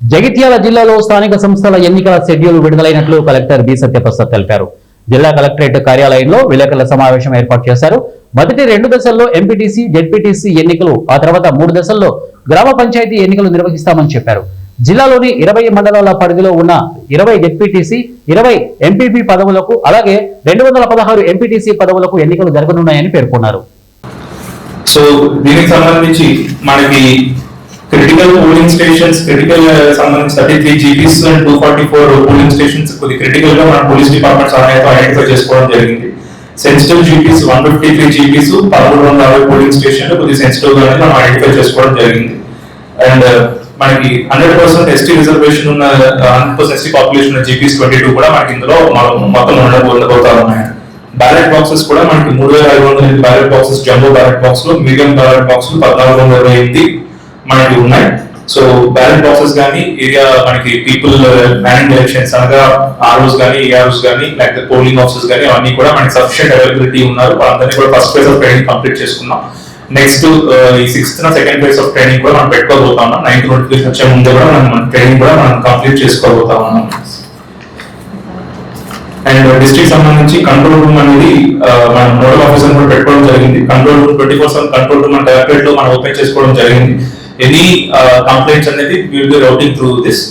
జగిత్యాల జిల్లాలో స్థానిక సంస్థల ఎన్నికల షెడ్యూల్ విడుదలైనట్లు కలెక్టర్ బి సత్యప్రసాద్ తెలిపారు. జిల్లా కలెక్టరేట్ కార్యాలయంలో విలేకరుల సమావేశం ఏర్పాటు చేశారు. మొదటి 2 దశల్లో ఎంపీటీసీ, జెడ్పీటీసీ ఎన్నికలు, ఆ తర్వాత 3 దశల్లో గ్రామ పంచాయతీ ఎన్నికలు నిర్వహిస్తామని చెప్పారు. జిల్లాలోని 20 మండలాల పరిధిలో ఉన్న 20 జెడ్పీటీసీ, 20 ఎంపీపీ పదవులకు, అలాగే 216 ఎంపీటీసీ పదవులకు ఎన్నికలు జరగనున్నాయని పేర్కొన్నారు. సో దీనికి సంబంధించి మనకి క్రిటికల్ పోలింగ్ స్టేషన్స్, క్రిటికల్ సంబంధించి 33 జీపీస్ అండ్ 244 పోలింగ్ స్టేషన్స్ కొద్ది క్రిటికల్ గా మన పోలీస్ డిపార్ట్మెంట్ సహాయంతో ఐడెంటిఫై చేసుకోవడం జరిగింది. సెన్సిటివ్ జీపీస్ 153 జీపీస్, 1360 పోలింగ్ స్టేషన్లు కొద్ది సెన్సిటివ్ గానే మనం ఐడెంటిఫై చేసుకోవడం జరిగింది. అండ్ మనకి 100% ఎస్టీ రిజర్వేషన్ ఉన్న 100% ఎస్టీ పాపులేషన్ ఉన్న జీపీస్ 22 కూడా మనకి ఇందులో మొత్తం ఉండబోతా ఉన్నాయి. బ్యాలెట్ బాక్సెస్ కూడా మనకి 3500 ballot boxes jumbo ballot box లో, మీడియం బ్యాలెట్ బాక్స్ 1428 మనకి ఉన్నాయి. సో బ్యాలెట్ బాక్సెస్ కానీ ఏరియా మనకి పీపుల్ మ్యానింగ్ ఎలక్షన్స్ అనగా ఆర్ఓస్ కానీ, ఏఆర్ఓస్ కానీ, లేకపోతే పోలింగ్ ఆఫీసర్స్ కానీ అవన్నీ కూడా మనకి సఫిషియెంట్ అవైలబిలిటీ ఉన్నారు. వాళ్ళందరినీ కూడా first phase of training complete చేసుకున్నాం. నెక్స్ట్ ఈ 6th second phase of training కూడా మనం పెట్టుకోబోతా ఉన్నాం. 9th నోటిఫికేషన్ వచ్చే ముందే కూడా మనం ట్రైనింగ్ కూడా మనం కంప్లీట్ చేసుకోబోతా ఉన్నాం. అండ్ డిస్ట్రిక్ట్ సంబంధించి కంట్రోల్ రూమ్ అనేది మనం నోడల్ ఆఫీసర్ కూడా పెట్టుకోవడం జరిగింది. కంట్రోల్ రూమ్ 24/7 కంట్రోల్ రూమ్ మన డైరెక్టరేట్ లో మనం ఓపెన్ చేసుకోవడం జరిగింది. ఎనీ కంప్లైంట్స్ అనేది will be routing through this.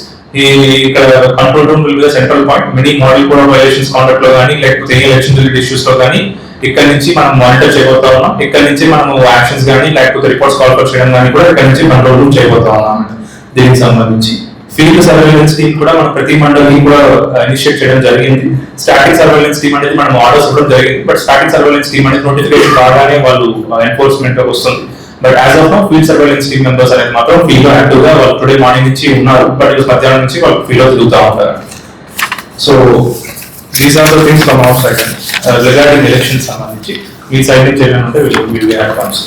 ఇక్కడ control room will be central point. Many model code violations conduct లో కానీ, లేకపోతే ఏ ఎలక్షన్ రిలేటెడ్ ఇష్యూస్ లో కానీ ఇక్కడ నుంచి మనం మానిటర్ చేయబోతా ఉన్నాం. ఇక్కడ నుంచి మనం యాక్షన్స్ కానీ, లేకపోతే రిపోర్ట్స్ కాల్ చేయడం కానీ కూడా ఇక్కడ నుంచి కంట్రోల్ రూమ్ చేయబోతా ఉన్నాం. దీనికి సంబంధించి ఫీల్డ్ సర్వేలెన్స్ టీమ్ కూడా మనం ప్రతి మండలిని కూడా ఇనిషియేట్ చేయడం జరిగింది. స్టాటిక్ సర్వేలెన్స్ టీమ్ అనేది మనం ఆర్డర్స్ ఇవ్వడం జరిగింది. బట్ స్టాటిక్ సర్వేలెన్స్ టీమ్ అనేది నోటిఫికేషన్ రాగానే వాళ్ళు ఎన్ఫోర్స్మెంట్ వస్తుంది. But as of now field surveillance team members అనేది మాత్రం ఫీల్డ్ లో యాక్టివ్ గా వాళ్ళు టుడే మార్నింగ్ నుంచి ఉన్నారు. బట్ ఈరోజు మధ్యాహ్నం నుంచి వాళ్ళు ఫీల్డ్ లో తిరుగుతూ ఉంటారు. So these are the things from our side regarding elections సంబంధించి మీ సైడ్ నుంచి ఏమైనా ఉంటే విల్ బి యాడ్ కమ్స్.